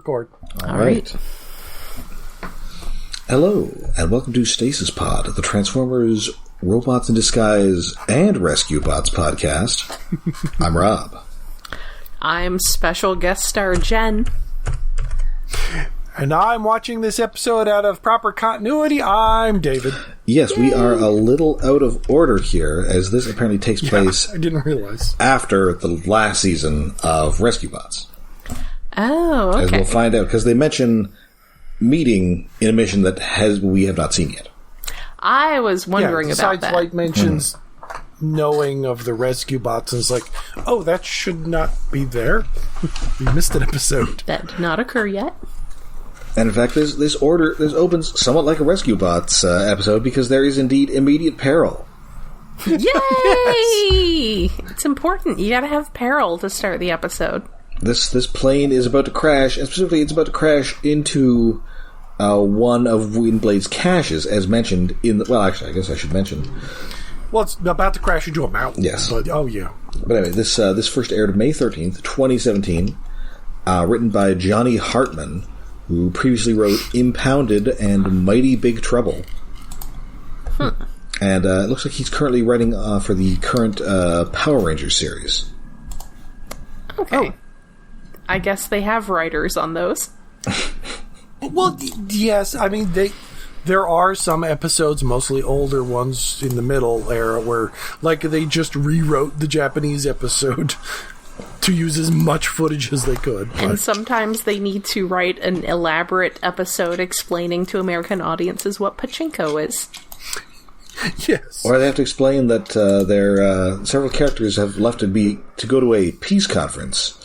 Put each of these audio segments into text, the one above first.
Record. All right. Hello, and welcome to Stasis Pod, the Transformers, Robots in Disguise, and Rescue Bots podcast. I'm Rob. I'm special guest star Jen. And I'm watching this episode out of proper continuity. I'm David. Yes, Yay! We are a little out of order here, as this apparently takes place I didn't realize. after the last season of Rescue Bots. Oh, okay. As we'll find out, because they mention meeting in a mission that we have not seen yet. I was wondering about that. Sideswipe mentions knowing of the Rescue Bots, and it's like, oh, that should not be there. We missed an episode. That did not occur yet. And in fact, this opens somewhat like a Rescue Bots episode, because there is indeed immediate peril. Yay! Yes. It's important. You gotta have peril to start the episode. This plane is about to crash, and specifically it's about to crash into one of Windblade's caches, as mentioned in the... Well, actually, I guess I should mention. Well, it's about to crash into a mountain. Yes. But, oh, yeah. But anyway, this first aired May 13th, 2017, written by Johnny Hartman, who previously wrote Impounded and Mighty Big Trouble. And it looks like he's currently writing for the current Power Rangers series. Okay. Oh. I guess they have writers on those. Well, yes. I mean, there are some episodes, mostly older ones in the middle era, where like they just rewrote the Japanese episode to use as much footage as they could. And sometimes they need to write an elaborate episode explaining to American audiences what pachinko is. Yes. Or they have to explain that their several characters have left to go to a peace conference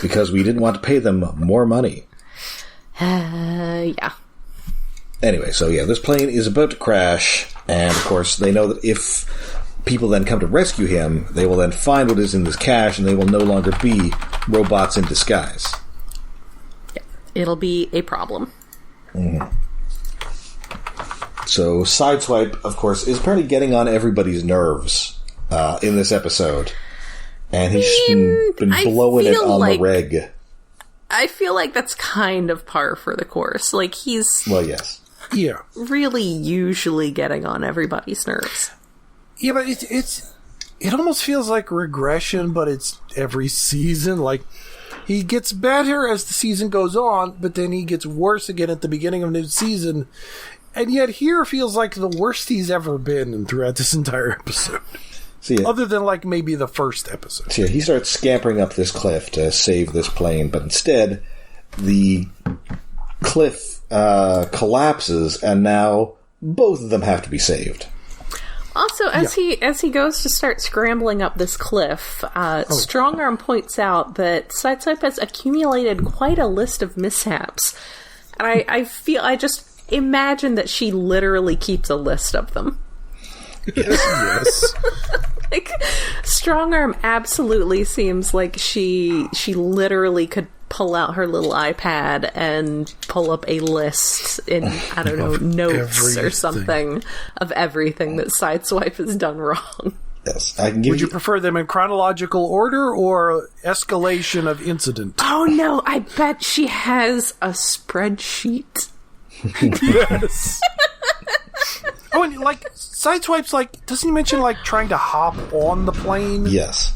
because we didn't want to pay them more money. Yeah. Anyway, so yeah, this plane is about to crash, and of course they know that if people then come to rescue him, they will then find what is in this cache, and they will no longer be robots in disguise. Yeah. It'll be a problem. Mm-hmm. So Sideswipe, of course, is apparently getting on everybody's nerves in this episode. And he's been blowing it on the reg. I feel like that's kind of par for the course. Like, he's... Well, yes. Yeah. Really usually getting on everybody's nerves. Yeah, but it almost feels like regression, but it's every season. Like, he gets better as the season goes on, but then he gets worse again at the beginning of the new season. And yet here feels like the worst he's ever been throughout this entire episode. So yeah, other than, like, maybe the first episode. So yeah, he starts scampering up this cliff to save this plane, but instead, the cliff collapses, and now both of them have to be saved. Also, as he goes to start scrambling up this cliff, Strongarm points out that Sideswipe has accumulated quite a list of mishaps. And I just imagine that she literally keeps a list of them. Yes. Like, Strongarm absolutely seems like she literally could pull out her little iPad and pull up a list in, I don't know, notes or something of everything that Sideswipe has done wrong. Yes, I can give Would you prefer them in chronological order or escalation of incident? Oh no, I bet she has a spreadsheet. Yes. Oh, and, like, Sideswipe's, like, doesn't he mention, like, trying to hop on the plane? Yes.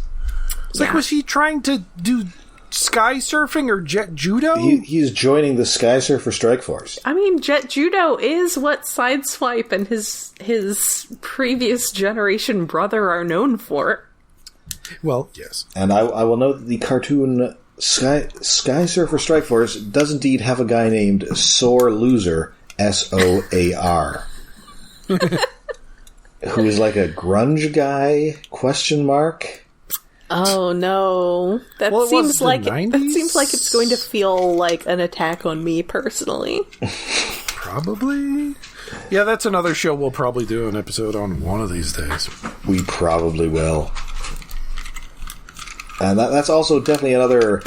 It's like, was he trying to do sky surfing or jet judo? He's joining the Sky Surfer Strike Force. I mean, jet judo is what Sideswipe and his previous generation brother are known for. Well, yes. And I will note that the cartoon Sky Surfer Strike Force does indeed have a guy named Sore Loser, SOAR. Who is like a grunge guy? ? Oh no, that seems like it's going to feel like an attack on me personally. Probably. Yeah, that's another show we'll probably do an episode on one of these days. We probably will. And that's also definitely another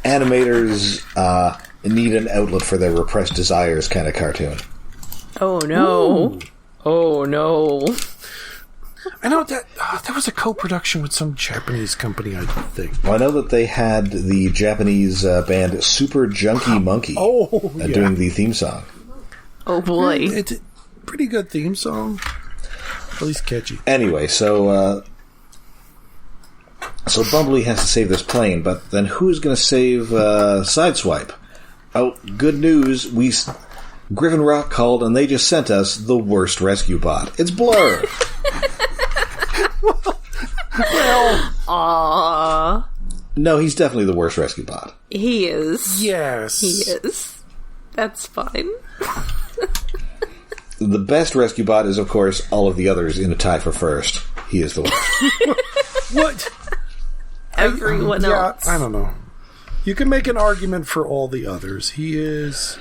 animators need an outlet for their repressed desires kind of cartoon. Oh no. Ooh. Oh no. I know that was a co-production with some Japanese company, I think. Well, I know that they had the Japanese band Super Junkie Monkey doing the theme song. Oh boy. It's a pretty good theme song. At least catchy. Anyway, so Bumblebee has to save this plane, but then who's going to save Sideswipe? Oh, good news. Griffin Rock called, and they just sent us the worst rescue bot. It's Blurr. Well, aww. No, he's definitely the worst rescue bot. He is. yes. He is. That's fine. The best rescue bot is, of course, all of the others in a tie for first. He is the worst. What? Everyone else. I don't know. You can make an argument for all the others. He is...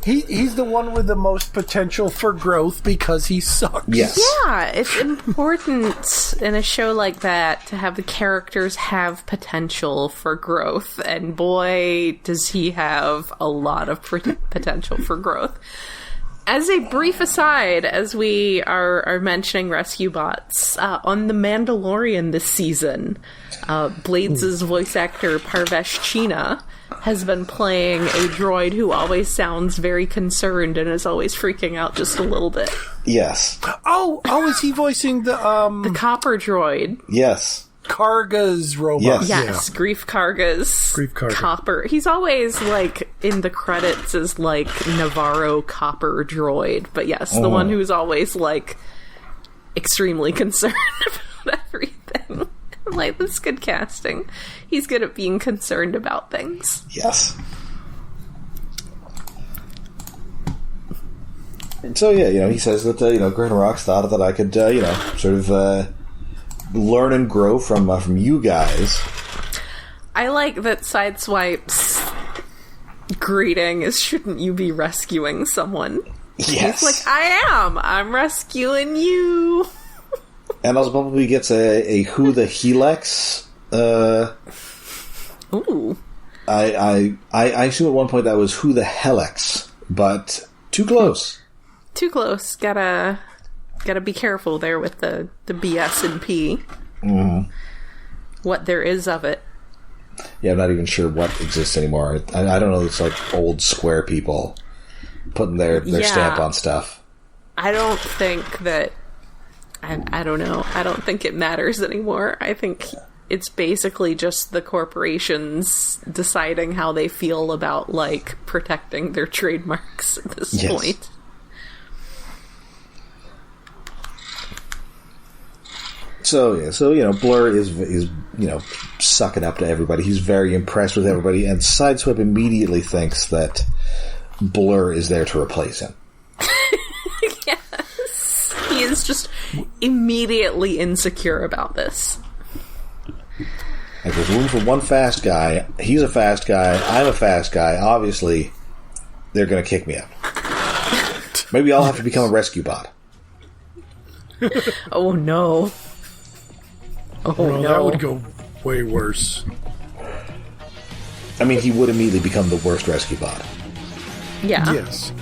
He's the one with the most potential for growth because he sucks. Yes. Yeah, it's important in a show like that to have the characters have potential for growth. And boy, does he have a lot of potential for growth. As a brief aside, as we are mentioning rescue bots, on The Mandalorian this season, Blades' voice actor Parvesh Cheena has been playing a droid who always sounds very concerned and is always freaking out just a little bit. Yes. Oh, is he voicing the copper droid? Yes. Karga's robot? Yes, Yeah. Grief Karga's copper. He's always, like, in the credits as, like, Navarro copper droid. But yes, the one who's always, like, extremely concerned about everything. I'm like, this is good casting. He's good at being concerned about things. Yes. And so, yeah, he says that, Griffin Rock's thought that I could, sort of, learn and grow from you guys. I like that Sideswipe's greeting is, shouldn't you be rescuing someone? Yes. He's like, I'm rescuing you. And also Bumblebee gets a Who the Helix. Ooh. I assume at one point that was Who the Helix, but too close. Too close. Gotta be careful there with the BS and P. Mm-hmm. What there is of it. Yeah, I'm not even sure what exists anymore. I don't know. It's like old Square people putting their stamp on stuff. I don't think that... I don't know. I don't think it matters anymore. I think it's basically just the corporations deciding how they feel about, like, protecting their trademarks at this point. So Blurr is sucking up to everybody. He's very impressed with everybody, and Sideswipe immediately thinks that Blurr is there to replace him. Yes. He is just immediately insecure about this. Like, there's room for one fast guy. He's a fast guy. I'm a fast guy. Obviously, they're going to kick me out. Maybe I'll have to become a rescue bot. Oh, no. Oh, well, no. That would go way worse. I mean, he would immediately become the worst rescue bot. Yeah. Yes.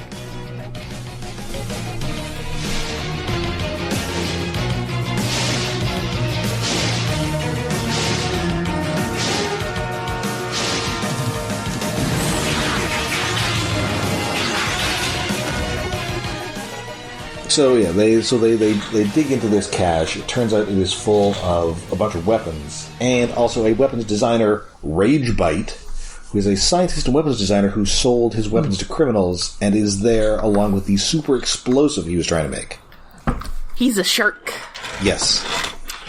So they dig into this cache. It turns out it is full of a bunch of weapons, and also a weapons designer, Ragebyte, who is a scientist and weapons designer who sold his weapons to criminals and is there along with the super explosive he was trying to make. He's a shark. Yes.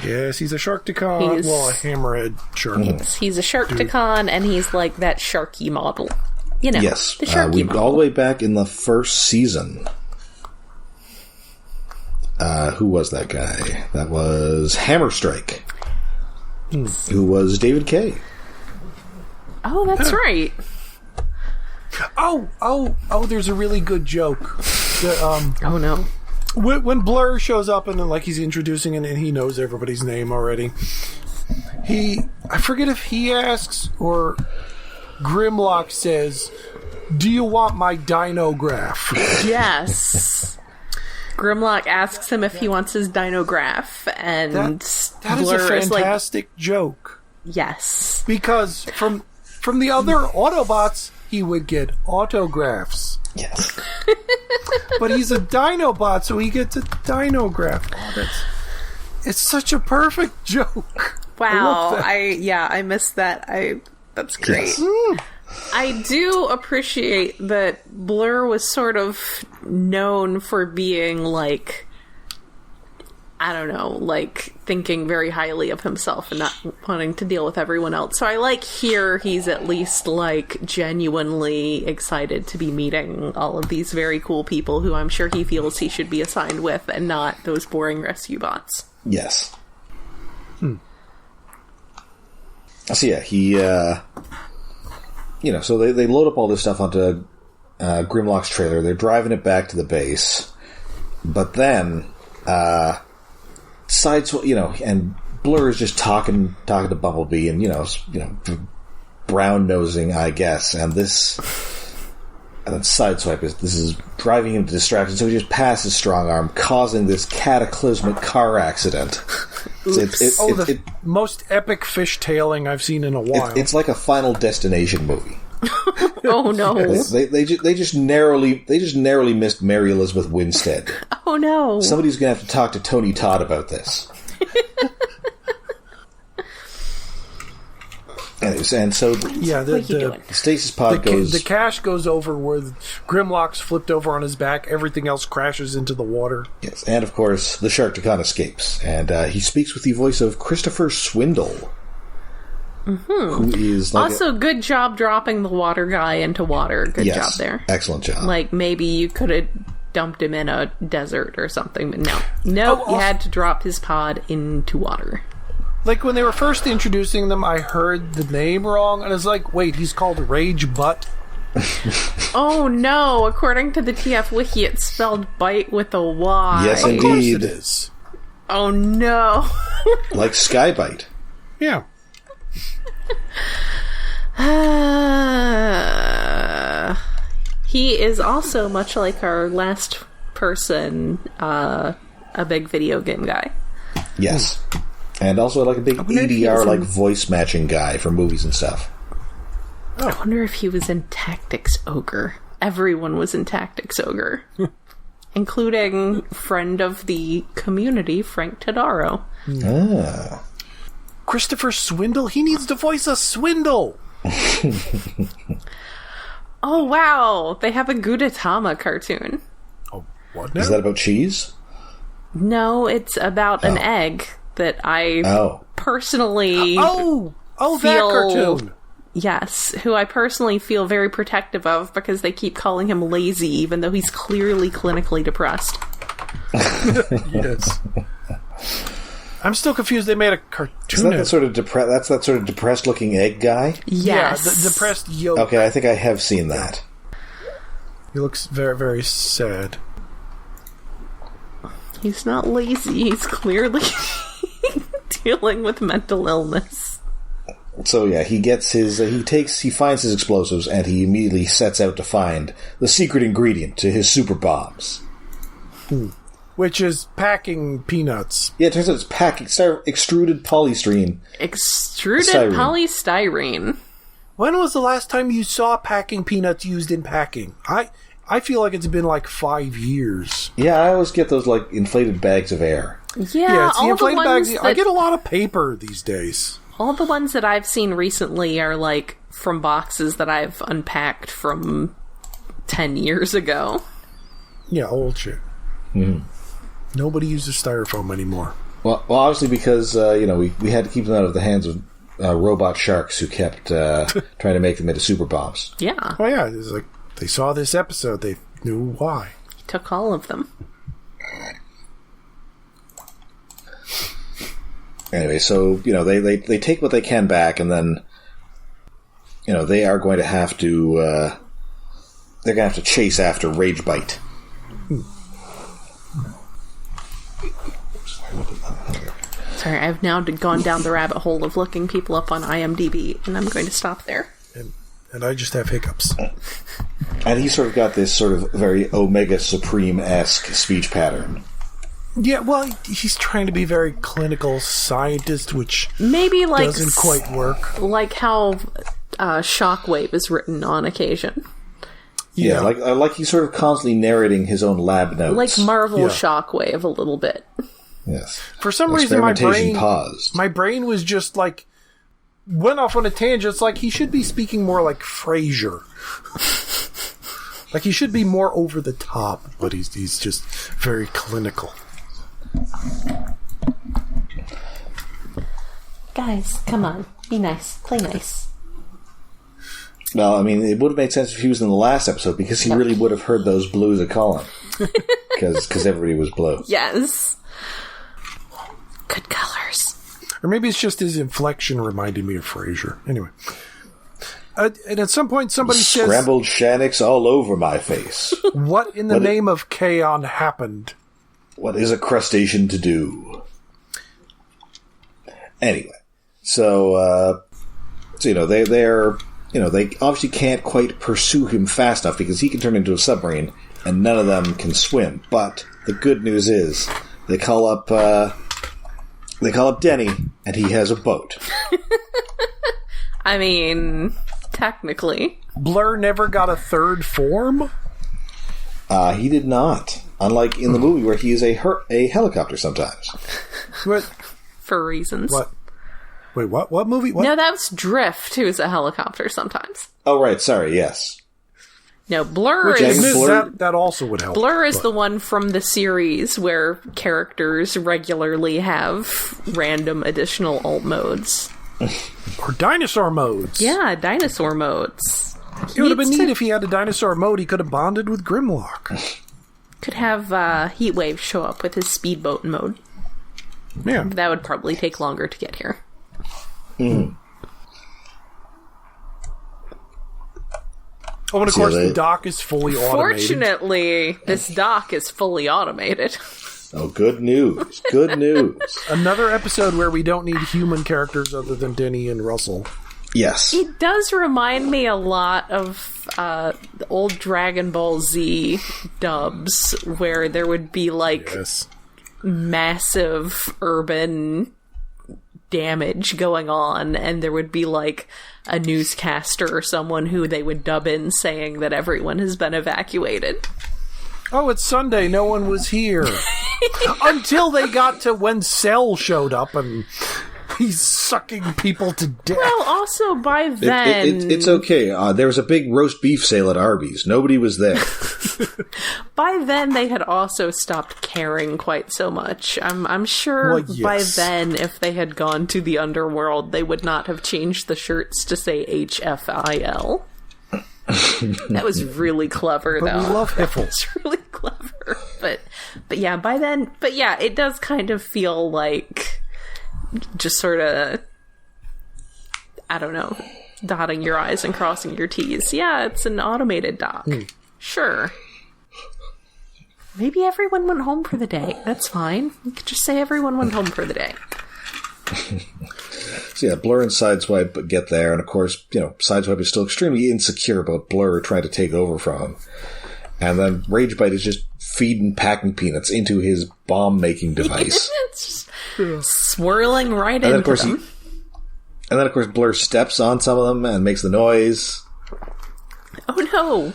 Yes, he's a Sharkticon. A hammerhead shark. He's a Sharkticon, and he's like that Sharky model. You know, yes. The Sharky model. All the way back in the first season. Who was that guy? That was Hammerstrike. Who was David Kay. Oh, that's right. Oh, there's a really good joke. Oh, no. When Blurr shows up and like he's introducing it and he knows everybody's name already, I forget if he asks or Grimlock says, "Do you want my dinograph?" Yes. Grimlock asks him if he wants his dinograph, and That is a Blurr is fantastic joke. yes. Because from the other Autobots, he would get autographs. Yes. But he's a Dinobot, so he gets a dinograph. Oh, it's such a perfect joke. Wow, I missed that. That's great. Yes. I do appreciate that Blurr was sort of known for being like, I don't know, like thinking very highly of himself and not wanting to deal with everyone else. So I like here he's at least like genuinely excited to be meeting all of these very cool people who I'm sure he feels he should be assigned with, and not those boring rescue bots. Yes. So yeah, he, so they load up all this stuff onto Grimlock's trailer. They're driving it back to the base, but then Sideswipe, and Blurr is just talking to Bumblebee, and brown nosing, I guess, and this. And then Sideswipe this is driving him to distraction, so he just passes Strongarm, causing this cataclysmic car accident. The most epic fishtailing I've seen in a while. It's like a Final Destination movie. Oh no! They just narrowly missed Mary Elizabeth Winstead. Oh no! Somebody's gonna have to talk to Tony Todd about this. Anyways, and so the Stasis pod goes. The cache goes over where Grimlock's flipped over on his back. Everything else crashes into the water. Yes, and of course the Sharkticon escapes, and he speaks with the voice of Christopher Swindle, who is like also good job dropping the water guy into water. Good job there. Excellent job. Like maybe you could have dumped him in a desert or something, but no, you had to drop his pod into water. Like, when they were first introducing them, I heard the name wrong, and I was like, wait, he's called Ragebyte? Oh, no. According to the TF Wiki, it's spelled bite with a Y. Yes, Of course indeed. it is. Oh, no. Like Skybite. Yeah. He is also, much like our last person, a big video game guy. Yes. And also like a big EDR, like voice matching guy for movies and stuff. I wonder if he was in Tactics Ogre. Everyone was in Tactics Ogre. Including friend of the community, Frank Tadaro. Ah. Christopher Swindle? He needs to voice a Swindle! Oh, wow. They have a Gudetama cartoon. Oh, what now? Is that about cheese? No, it's about an egg that I personally that cartoon. Yes, who I personally feel very protective of because they keep calling him lazy even though he's clearly clinically depressed. Yes. I'm still confused they made a cartoon. Is that that sort of depressed looking egg guy? Yes. Yeah, the depressed yolk. Okay, I think I have seen that. He looks very, very sad. He's not lazy, he's clearly dealing with mental illness. So yeah, he finds his explosives, and he immediately sets out to find the secret ingredient to his super bombs. Which is packing peanuts. Yeah, it turns out it's extruded polystyrene. Extruded polystyrene. When was the last time you saw packing peanuts used in packing? I feel like it's been like 5 years. Yeah, I always get those like inflated bags of air. Yeah, it's the inflated bags. I get a lot of paper these days. All the ones that I've seen recently are like from boxes that I've unpacked from 10 years ago. Yeah, old shit. Nobody uses styrofoam anymore. Well, obviously because we had to keep them out of the hands of robot sharks who kept trying to make them into super bombs. Yeah. Oh yeah, it's like they saw this episode, they knew why. He took all of them. Anyway, so they take what they can back, and then they are going to have to they're going to have to chase after Ragebyte. Sorry, I've now gone down the rabbit hole of looking people up on IMDb, and I'm going to stop there. And I just have hiccups. And he's sort of got this sort of very Omega Supreme-esque speech pattern. Yeah, well, he's trying to be very clinical scientist, which maybe like doesn't quite work. Like how Shockwave is written on occasion. Yeah, like he's sort of constantly narrating his own lab notes. Like Marvel Shockwave a little bit. Yes. For some reason, my brain was just like, went off on a tangent. It's like he should be speaking more like Frasier. Like he should be more over the top, but he's just very clinical. Guys, come on. Be nice. Play nice. No, I mean, it would have made sense if he was in the last episode, because he really would have heard those blues a calling. Because everybody was blue. Yes. Good colors. Or maybe it's just his inflection reminded me of Frasier. Anyway. And at some point somebody says... Scrambled Shannix all over my face. What in the name of Kaon happened? What is a crustacean to do? Anyway. So they obviously can't quite pursue him fast enough because he can turn into a submarine and none of them can swim. But the good news is they call up Denny and he has a boat. I mean, technically. Blurr never got a third form? He did not. Unlike in the movie where he is a helicopter sometimes. What? For reasons. What? Wait, what? What movie? What? No, that was Drift, who's a helicopter sometimes. Oh, right. Sorry, yes. No, Blurr that also would help. Blurr is the one from the series where characters regularly have random additional alt modes. Or dinosaur modes. Yeah, dinosaur modes. It would have been neat if he had a dinosaur mode. He could have bonded with Grimlock. Could have Heatwave show up with his speedboat mode. Yeah. That would probably take longer to get here. Mm. Oh, and of course the dock is fully automated. Fortunately, this dock is fully automated. Oh, good news. Good news. Another episode where we don't need human characters other than Denny and Russell. Yes. It does remind me a lot of the old Dragon Ball Z dubs, where there would be, like, massive urban damage going on, and there would be, like, a newscaster or someone who they would dub in saying that everyone has been evacuated. Oh, it's Sunday, no one was here. Until they got to when Cell showed up and he's sucking people to death. Well, also by then... It's okay. There was a big roast beef sale at Arby's. Nobody was there. By then, they had also stopped caring quite so much. I'm sure by then, if they had gone to the underworld, they would not have changed the shirts to say HFIL. That was really clever, though. We love Hiffle. It's really clever. But yeah, by then... But yeah, it does kind of feel like... just sort of... I don't know. Dotting your I's and crossing your T's. Yeah, it's an automated dock. Sure. Maybe everyone went home for the day. That's fine. You could just say everyone went home for the day. So yeah, Blurr and Sideswipe get there, and of course, Sideswipe is still extremely insecure about Blurr trying to take over from him. And then Ragebyte is just feeding packing peanuts into his bomb-making device. It's just swirling right into them. And then, of course, Blurr steps on some of them and makes the noise. Oh,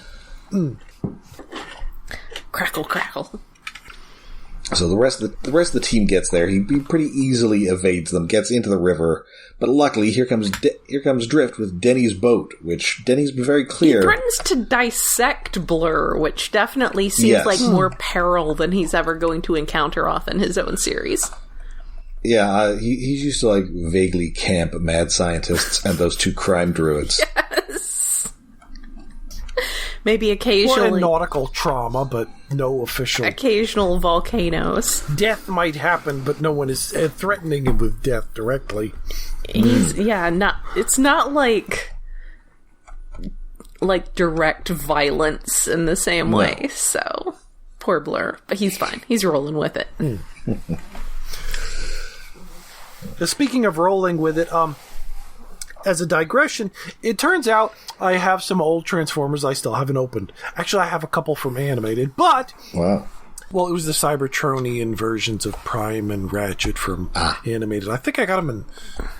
no! Crackle, crackle. So the rest of the team gets there. He pretty easily evades them, gets into the river, but luckily here comes Drift with Denny's boat, which Denny's been very clear. He threatens to dissect Blurr, which definitely seems like more peril than he's ever going to encounter off in his own series. Yeah, he's used to, like, vaguely camp mad scientists and those two crime druids. Yes! Maybe occasionally... Or a nautical trauma, but no official... Occasional volcanoes. Death might happen, but no one is threatening him with death directly. It's not like direct violence in the same way, so... Poor Blurr. But he's fine. He's rolling with it. Speaking of rolling with it, as a digression, it turns out I have some old Transformers I still haven't opened. Actually, I have a couple from Animated, but... Wow. Well, it was the Cybertronian versions of Prime and Ratchet from Animated. I think I got them in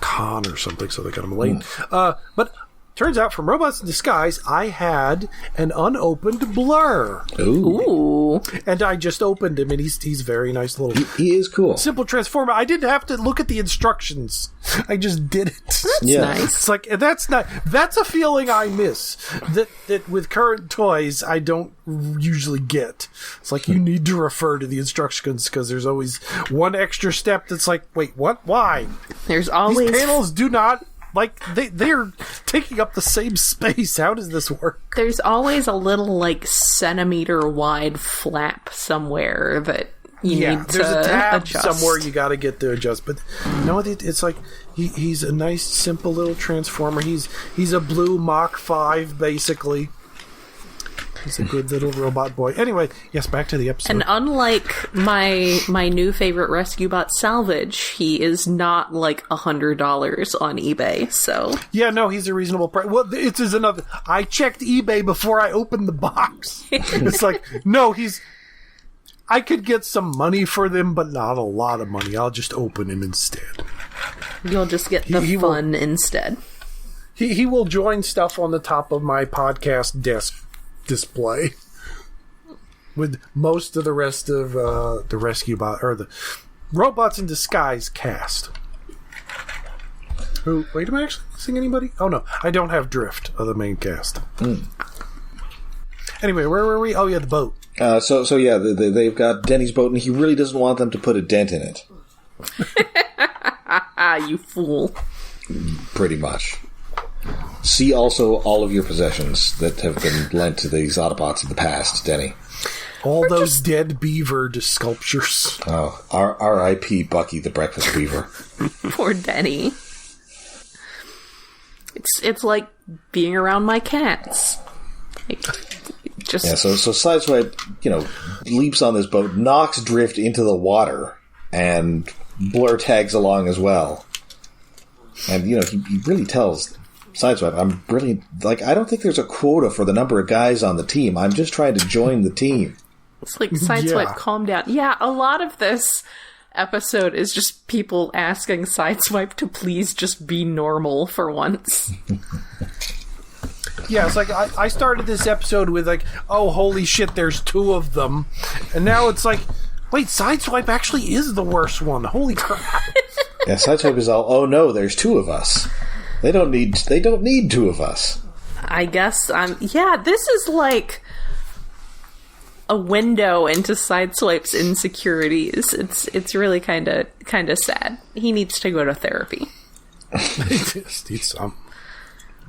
Con or something, so they got them late. But turns out, from Robots in Disguise, I had an unopened Blurr. Ooh. And I just opened him, and he's a very nice little... He is cool. Simple Transformer. I didn't have to look at the instructions. I just did it. That's nice. It's like, that's a feeling I miss. That with current toys, I don't usually get. It's like, you need to refer to the instructions, because there's always one extra step that's like, wait, what? Why? There's always... These panels do not... Like, they're taking up the same space. How does this work? There's always a little, like, centimeter wide flap somewhere that you need to there's a tab adjust. somewhere you got to get to adjust. But no, it's like he's a nice, simple little Transformer. He's a blue Mach 5, basically. He's a good little robot boy. Anyway, yes, back to the episode. And unlike my new favorite rescue bot, Salvage, he is not like $100 on eBay. So yeah, no, he's a reasonable price. Well, it is another. I checked eBay before I opened the box. It's like, no, I could get some money for them, but not a lot of money. I'll just open him instead. You'll just get the fun instead. He will join stuff on the top of my podcast desk display with most of the rest of the rescue bot or the Robots in Disguise cast. Who? Wait, am I actually missing anybody? Oh no, I don't have Drift of the main cast. Anyway, where were we? Oh yeah, the boat. So yeah, they've got Denny's boat, and he really doesn't want them to put a dent in it. You fool! Pretty much. See also all of your possessions that have been lent to these Autobots in the past, Denny. All those dead beaver sculptures. Oh, R.I.P. Bucky the Breakfast Beaver. Poor Denny. It's like being around my cats. Just yeah. So Sideswipe, leaps on this boat, knocks Drift into the water, and Blurr tags along as well. And he really tells Sideswipe, I'm really, I don't think there's a quota for the number of guys on the team. I'm just trying to join the team. It's like, Sideswipe, calm down. Yeah, a lot of this episode is just people asking Sideswipe to please just be normal for once. Yeah, it's like, I started this episode with oh, holy shit, there's two of them. And now it's like, wait, Sideswipe actually is the worst one. Holy crap. Yeah, Sideswipe is all, oh no, there's two of us. They don't need two of us. I guess this is like a window into Sideswipe's insecurities. It's really kind of sad. He needs to go to therapy. He just needs some.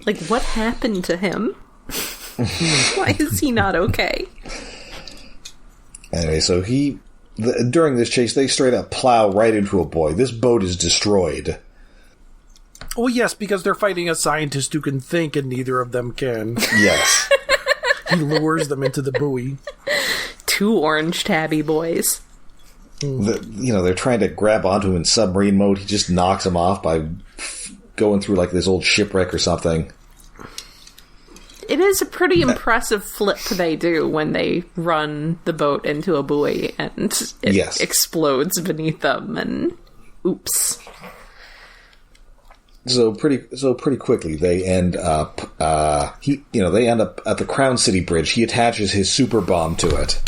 Like, what happened to him? Why is he not okay? Anyway, so during this chase, they straight up plow right into a boy. This boat is destroyed. Oh, yes, because they're fighting a scientist who can think, and neither of them can. Yes. He lures them into the buoy. Two orange tabby boys. They're trying to grab onto him in submarine mode. He just knocks them off by going through this old shipwreck or something. It is a pretty impressive flip they do when they run the boat into a buoy and it explodes beneath them, and oops. So pretty quickly they end up. They end up at the Crown City Bridge. He attaches his super bomb to it.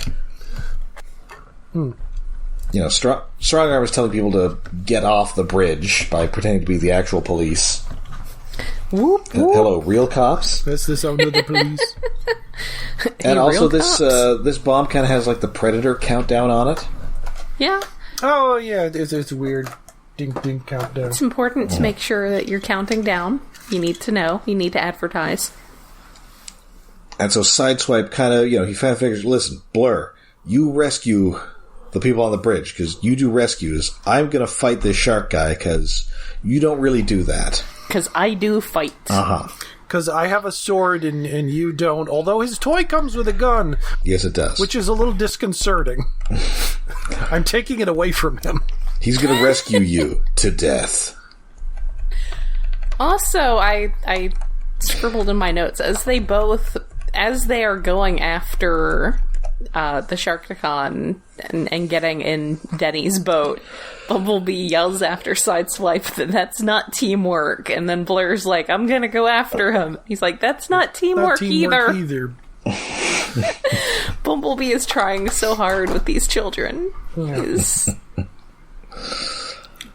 Strongarm is telling people to get off the bridge by pretending to be the actual police. Whoop, whoop. Hello, real cops. That's the sound of the police. And also, this bomb kind of has the Predator countdown on it. Yeah. Oh yeah, it's weird. Ding ding countdown. It's important to make sure that you're counting down. You need to know. You need to advertise. And so Sideswipe kind of, he kind of figures, listen, Blurr, you rescue the people on the bridge because you do rescues. I'm going to fight this shark guy because you don't really do that. Because I do fight. Uh-huh. Because I have a sword and you don't, although his toy comes with a gun. Yes, it does. Which is a little disconcerting. I'm taking it away from him. He's going to rescue you to death. Also, I scribbled in my notes, as they are going after the Sharkticon and getting in Denny's boat, Bumblebee yells after Sideswipe that that's not teamwork, and then Blurr's like, I'm gonna go after him. He's like, that's not teamwork, either. Bumblebee is trying so hard with these children. His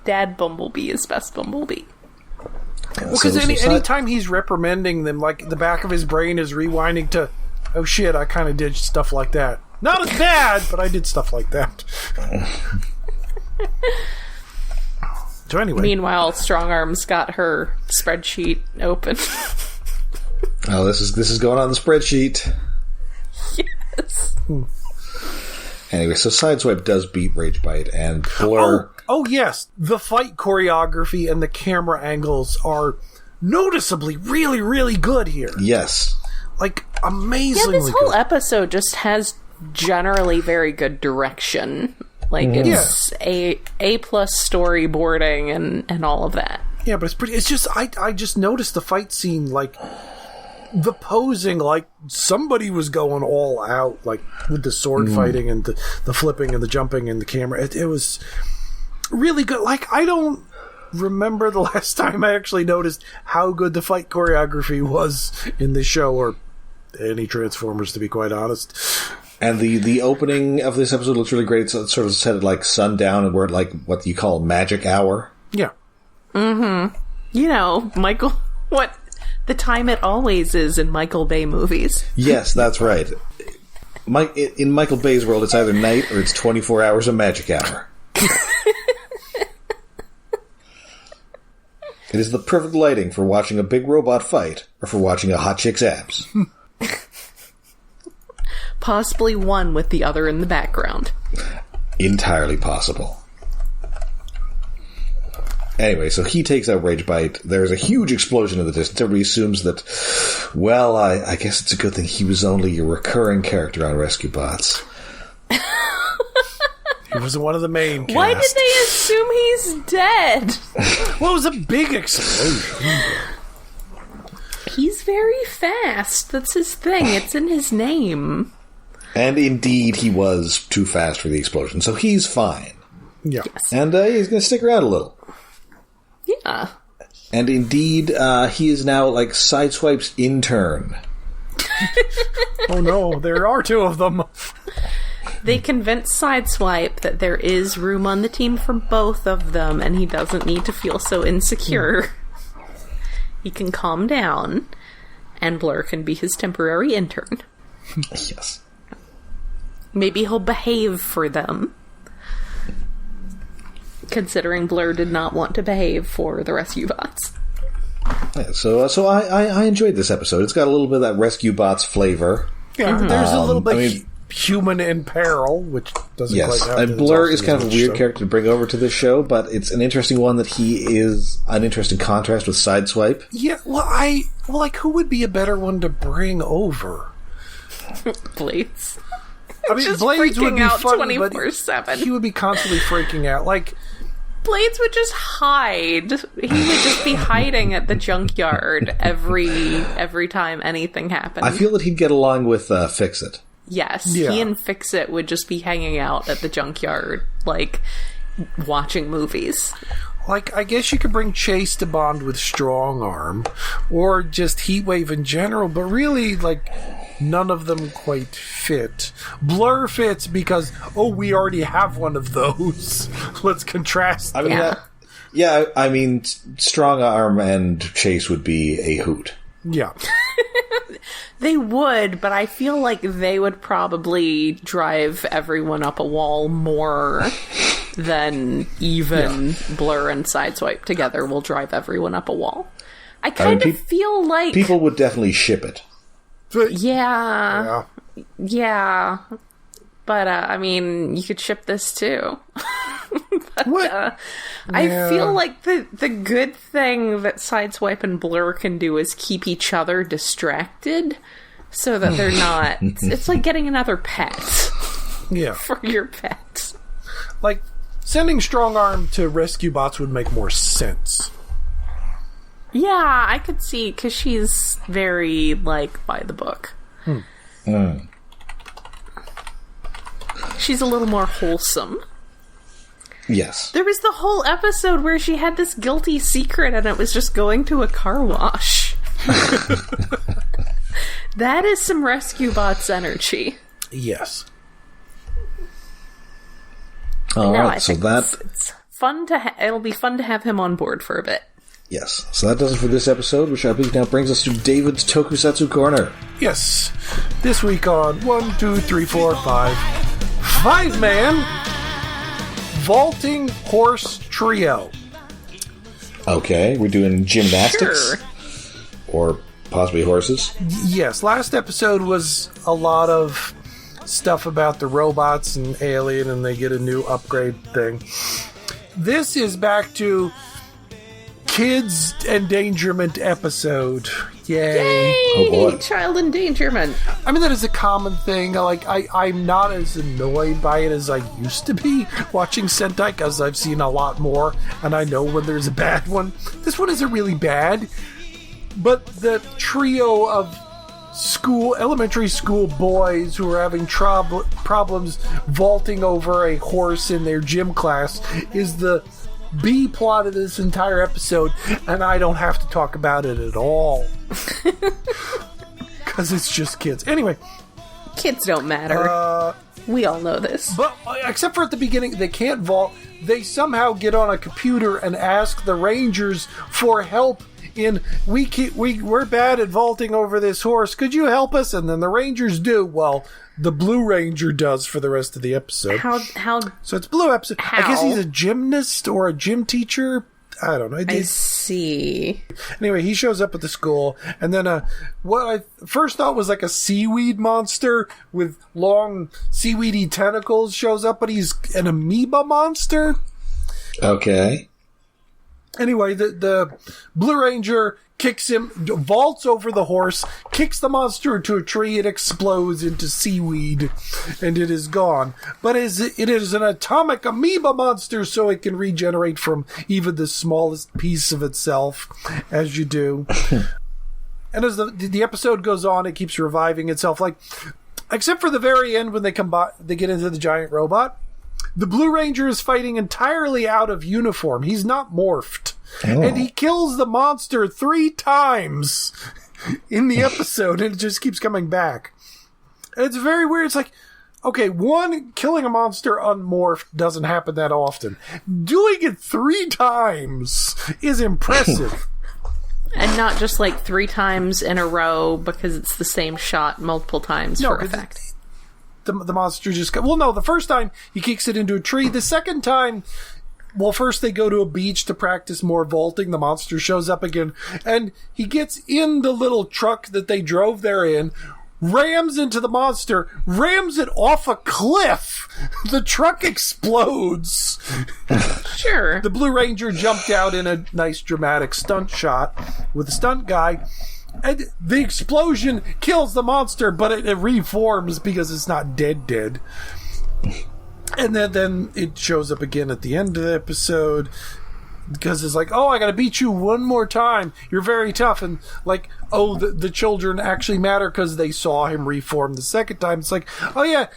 Dad Bumblebee is best Bumblebee. Well, because anytime he's reprimanding them, like, the back of his brain is rewinding to, oh shit, I kind of did stuff like that. Not as bad, but I did stuff like that. So anyway. Meanwhile, Strongarm's got her spreadsheet open. Oh, this is going on the spreadsheet. Yes. Anyway, so Sideswipe does beat Ragebyte, and Blurr... Oh, yes. The fight choreography and the camera angles are noticeably really, really good here. Yes. Like, amazingly good. Yeah, this whole episode just has generally very good direction. Like, it's A+ storyboarding and all of that. Yeah, but it's just, I just noticed the fight scene, like, the posing, like, somebody was going all out, like, with the sword fighting and the flipping and the jumping and the camera. It was really good. Like, I don't remember the last time I actually noticed how good the fight choreography was in this show, or any Transformers, to be quite honest. And the opening of this episode looks really great. It's sort of set at, like, sundown, and we're at, like, what you call magic hour. Yeah. Mm-hmm. You know, Michael, what the time it always is in Michael Bay movies. Yes, that's right. In Michael Bay's world, it's either night or it's 24 hours of magic hour. It is the perfect lighting for watching a big robot fight or for watching a hot chick's abs. Possibly one with the other in the background. Entirely possible. Anyway, so he takes out Ragebyte. There's a huge explosion in the distance. Everybody assumes that, well, I guess it's a good thing he was only a recurring character on Rescue Bots. He wasn't one of the main cast. Why did they assume he's dead? Well, it was a big explosion. He's very fast. That's his thing. It's in his name. And indeed, he was too fast for the explosion, so he's fine. Yeah. Yes. And he's going to stick around a little. Yeah. And indeed, he is now, like, Sideswipe's intern. Oh no, there are two of them. They convince Sideswipe that there is room on the team for both of them, and he doesn't need to feel so insecure. He can calm down, and Blurr can be his temporary intern. Yes. Maybe he'll behave for them. Considering Blurr did not want to behave for the Rescue Bots. Yeah, so I enjoyed this episode. It's got a little bit of that Rescue Bots flavor. Yeah, there's a little bit human in peril, which doesn't quite happen. And Blurr is kind of a weird character to bring over to this show, but it's an interesting one that he is an interesting contrast with Sideswipe. Yeah, who would be a better one to bring over? Blades. I mean, Just Blades would freaking be out funny, 24/7. He would be constantly freaking out. Like, Blades would just hide. He would just be hiding at the junkyard every time anything happened. I feel that he'd get along with Fix-It. Yes, yeah. He and Fix-It would just be hanging out at the junkyard, like, watching movies. Like, I guess you could bring Chase to bond with Strongarm, or just Heatwave in general, but really, like, none of them quite fit. Blurr fits because, we already have one of those. Let's contrast. I mean, I mean, Strongarm and Chase would be a hoot. Yeah. They would, but I feel like they would probably drive everyone up a wall more than even Blurr and Sideswipe together will drive everyone up a wall. I kind of feel like... People would definitely ship it. Yeah. But, I mean, you could ship this too. But, I feel like the good thing that Sideswipe and Blurr can do is keep each other distracted so that they're not... It's like getting another pet. Yeah. For your pet. Like, sending Strongarm to Rescue Bots would make more sense. Yeah, I could see, because she's very, like, by the book. She's a little more wholesome. Yes. There was the whole episode where she had this guilty secret and it was just going to a car wash. That is some Rescue Bots energy. Yes. All No, right, I so think it's fun to it'll be fun to have him on board for a bit. Yes. So that does it for this episode, which I believe now brings us to David's Tokusatsu Corner. Yes. This week on 1, 2, 3, 4, 5. 5-man vaulting horse trio. Okay, we're doing gymnastics. Sure. Or possibly horses. Yes, last episode was a lot of stuff about the robots and Alien, and they get a new upgrade thing. This is back to kids endangerment episode. Yay! Oh boy. Child endangerment. I mean, that is a common thing. Like, I'm not as annoyed by it as I used to be watching Sentai, because I've seen a lot more, and I know when there's a bad one. This one isn't really bad, but the trio of elementary school boys who are having problems vaulting over a horse in their gym class is the B plot of this entire episode, and I don't have to talk about it at all. Because it's just kids. Anyway. Kids don't matter. We all know this. But, except for at the beginning, they can't vault. They somehow get on a computer and ask the Rangers for help in, we're bad at vaulting over this horse. Could you help us? And then the Rangers do. Well, the Blue Ranger does for the rest of the episode. How? So it's Blue episode. How? I guess he's a gymnast or a gym teacher. I don't know. I see. Anyway, he shows up at the school, and then what I first thought was like a seaweed monster with long seaweedy tentacles shows up, but he's an amoeba monster. Okay. Anyway, the Blue Ranger kicks him, vaults over the horse, kicks the monster into a tree, it explodes into seaweed, and it is gone. But it is an atomic amoeba monster, so it can regenerate from even the smallest piece of itself, as you do. And as the episode goes on, it keeps reviving itself, like, except for the very end when they get into the giant robot. The Blue Ranger is fighting entirely out of uniform. He's not morphed. Oh. And he kills the monster 3 times in the episode, and it just keeps coming back. And it's very weird. It's like, okay, killing a monster unmorphed doesn't happen that often. Doing it 3 times is impressive. And not just like 3 times in a row because it's the same shot multiple times for effect. The monster just... Well, no, the first time he kicks it into a tree. The second time... Well, first they go to a beach to practice more vaulting. The monster shows up again. And he gets in the little truck that they drove there in, rams into the monster, rams it off a cliff. The truck explodes. Sure. The Blue Ranger jumped out in a nice dramatic stunt shot with a stunt guy. And the explosion kills the monster, but it reforms because it's not dead. And then it shows up again at the end of the episode because it's like, oh, I gotta beat you one more time. You're very tough. And like, oh, the children actually matter because they saw him reform the second time. It's like, oh yeah,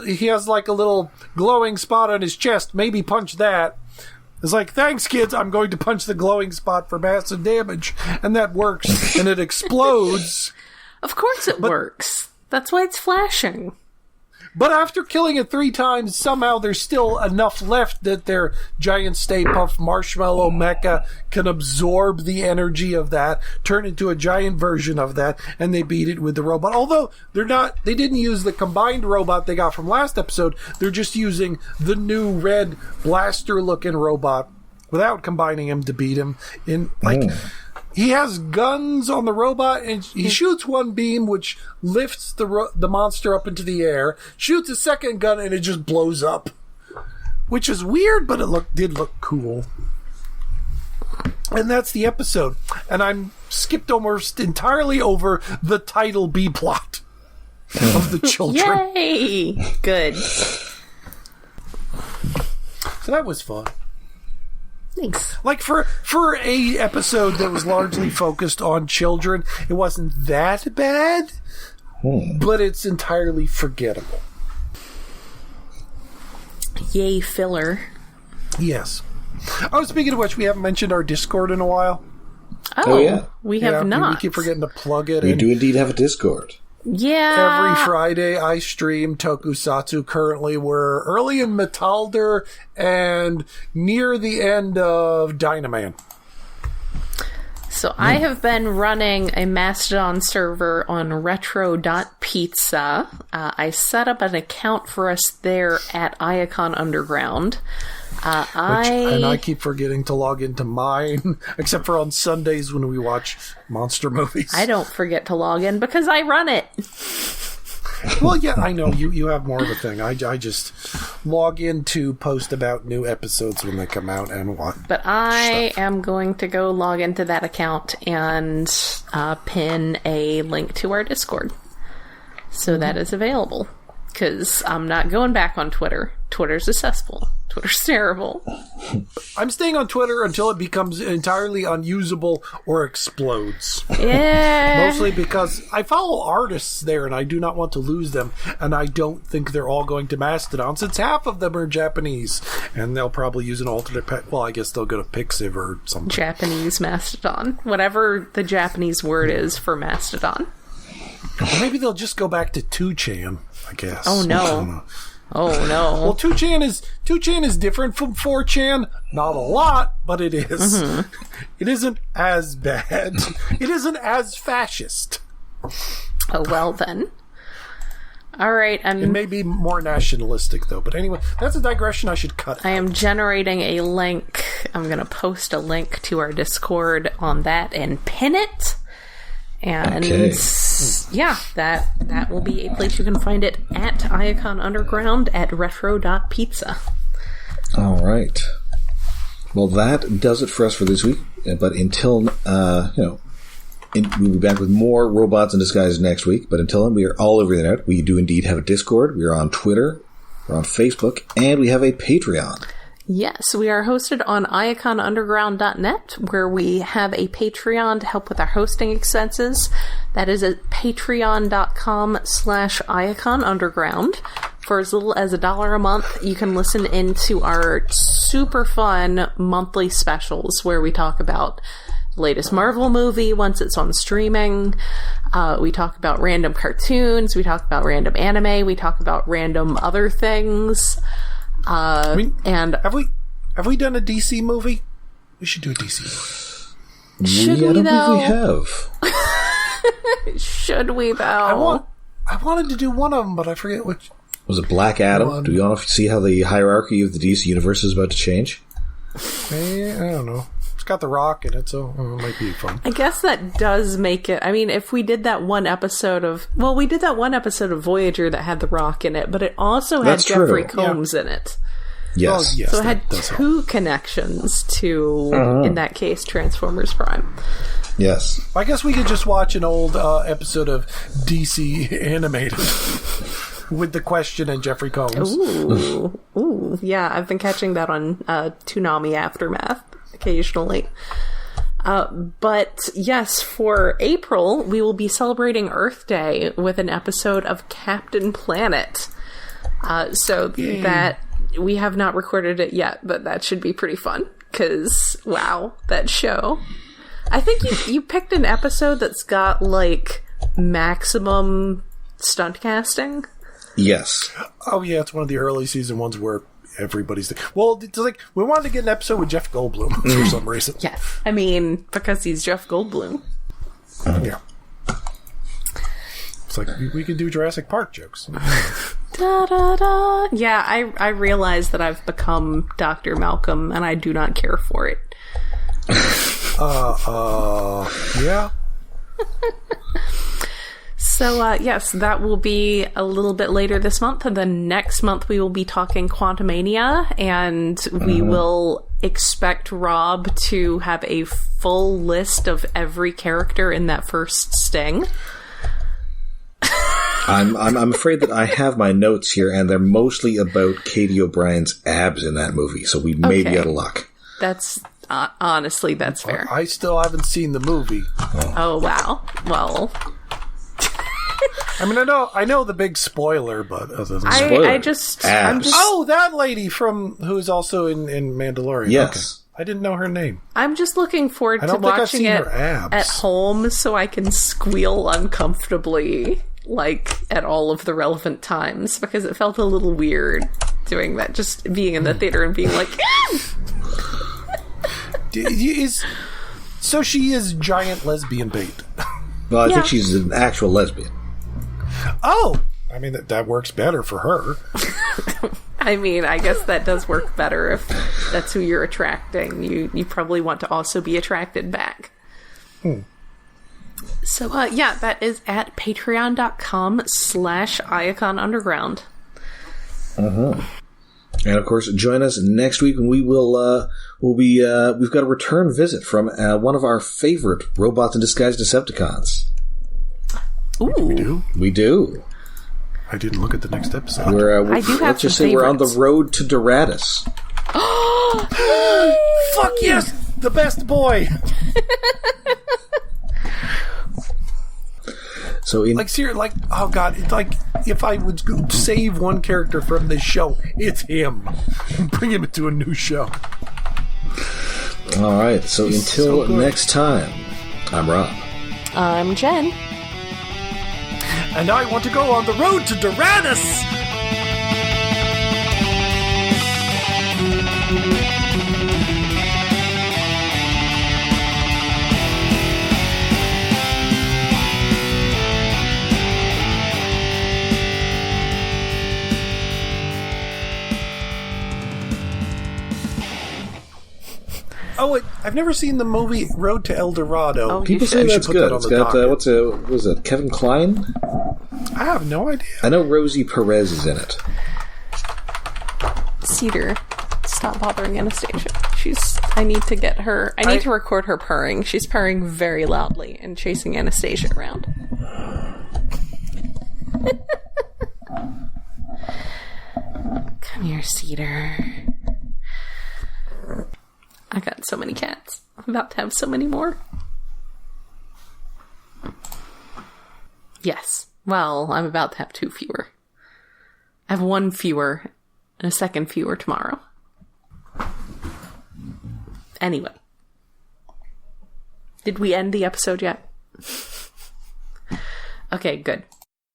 he has like a little glowing spot on his chest. Maybe punch that. It's like, thanks, kids. I'm going to punch the glowing spot for massive damage. And that works. And it explodes. Of course it works. That's why it's flashing. But after killing it 3 times, somehow there's still enough left that their giant Stay Puft Marshmallow Mecha can absorb the energy of that, turn into a giant version of that, and they beat it with the robot. Although they didn't use the combined robot they got from last episode. They're just using the new red blaster-looking robot without combining him to beat him. He has guns on the robot, and he shoots one beam, which lifts the monster up into the air, shoots a second gun, and it just blows up. Which is weird, but it did look cool. And that's the episode. And I'm skipped almost entirely over the title B-plot of the children. Yay! Good. So that was fun. Thanks. Like, for for a episode that was largely focused on children, it wasn't that bad, but it's entirely forgettable. Yay, filler. Yes. Oh, speaking of which, we haven't mentioned our Discord in a while. Oh, yeah. We have not. We keep forgetting to plug it. We do indeed have a Discord. Yeah. Every Friday, I stream Tokusatsu. Currently, we're early in Metalder and near the end of Dynaman. So I have been running a Mastodon server on retro.pizza. I set up an account for us there at Iacon Underground. And I keep forgetting to log into mine, except for on Sundays when we watch monster movies. I don't forget to log in because I run it. Well, yeah, I know. You have more of a thing. I just log in to post about new episodes when they come out and what. But I am going to go log into that account and pin a link to our Discord. So that is available. Because I'm not going back on Twitter. Twitter's a cesspool. Twitter's terrible. I'm staying on Twitter until it becomes entirely unusable or explodes. Yeah. Mostly because I follow artists there and I do not want to lose them. And I don't think they're all going to Mastodon since half of them are Japanese. And they'll probably use an alternate well, I guess they'll go to Pixiv or something. Japanese Mastodon. Whatever the Japanese word is for Mastodon. Or maybe they'll just go back to 2chan, I guess. Oh, no. Oh, no. Well, 2chan is different from 4chan. Not a lot, but it is. Mm-hmm. It isn't as bad. It isn't as fascist. Oh, well, then. All right. It may be more nationalistic, though. But anyway, that's a digression I should cut. I am generating a link. I'm going to post a link to our Discord on that and pin it. And yeah, that will be a place you can find it at Iacon Underground at retro.pizza. All right. Well, that does it for us for this week. But until, we'll be back with more Robots in Disguise next week. But until then, we are all over the internet. We do indeed have a Discord. We are on Twitter. We're on Facebook. And we have a Patreon. Yes, we are hosted on iaconunderground.net, where we have a Patreon to help with our hosting expenses. That is at patreon.com/iaconunderground. For as little as $1 a month, you can listen into our super fun monthly specials, where we talk about the latest Marvel movie once it's on streaming. We talk about random cartoons. We talk about random anime. We talk about random other things. And have we done a DC movie? We should do a DC movie. Should we, I don't though? think we have. Should we, though? I wanted to do one of them, but I forget which. Was it Black Adam? Do you want to see how the hierarchy of the DC universe is about to change? I don't know. It's got The Rock in it, so it might be fun. I guess that does make it. I mean, if we did that one episode of... Well, we did that one episode of Voyager that had The Rock in it, but it also had Jeffrey Combs in it. Yes. Oh, yes. So it had two connections to, in that case, Transformers Prime. Yes. I guess we could just watch an old episode of DC Animated with The Question and Jeffrey Combs. Ooh. Yeah, I've been catching that on Toonami Aftermath occasionally. But yes, for April, we will be celebrating Earth Day with an episode of Captain Planet. That we have not recorded it yet, but that should be pretty fun. Because, wow, that show. I think you picked an episode that's got, like, maximum stunt casting. Yes. Oh, yeah, it's one of the early season ones where everybody's... Well, it's like, we wanted to get an episode with Jeff Goldblum for some reason. Yeah, I mean, because he's Jeff Goldblum. Yeah. It's like, we could do Jurassic Park jokes. Da, da, da. Yeah, I realize that I've become Dr. Malcolm, and I do not care for it. Yeah. So, yes, that will be a little bit later this month, and then next month we will be talking Quantumania, and we will expect Rob to have a full list of every character in that first Sting. I'm afraid that I have my notes here, and they're mostly about Katie O'Brien's abs in that movie, so we may be out of luck. That's honestly, that's fair. I still haven't seen the movie. Oh, wow. Well... I mean, I know the big spoiler, but other than I'm just... Oh, that lady who's also in Mandalorian. Yes. Okay. I didn't know her name. I'm just looking forward to watching it at home so I can squeal uncomfortably, like, at all of the relevant times, because it felt a little weird doing that, just being in the theater and being like, So she is giant lesbian bait. Well, I think she's an actual lesbian. Oh! I mean, that works better for her. I mean, I guess that does work better if that's who you're attracting. You probably want to also be attracted back. So, that is at patreon.com/Iacon Underground. And of course, join us next week when we've got a return visit from one of our favorite Robots in Disguise Decepticons. Ooh. We do. I didn't look at the next episode. I do have let's just say favorites. we're on the road to Doratus. Fuck yes! The best boy! So seriously, oh god, it's like, if I would save one character from this show, it's him. Bring him into a new show. Alright, so until next time, I'm Rob. I'm Jen. And I want to go on the road to Doratus! Oh, I've never seen the movie Road to El Dorado. Oh, People say that's good. It's got, what was it, Kevin Kline? I have no idea. I know Rosie Perez is in it. Cedar, stop bothering Anastasia. I need to get her... I need to record her purring. She's purring very loudly and chasing Anastasia around. Come here, Cedar. I got so many cats. I'm about to have so many more. Yes. Well, I'm about to have 2 fewer. I have 1 fewer and a second fewer tomorrow. Anyway. Did we end the episode yet? Okay, good.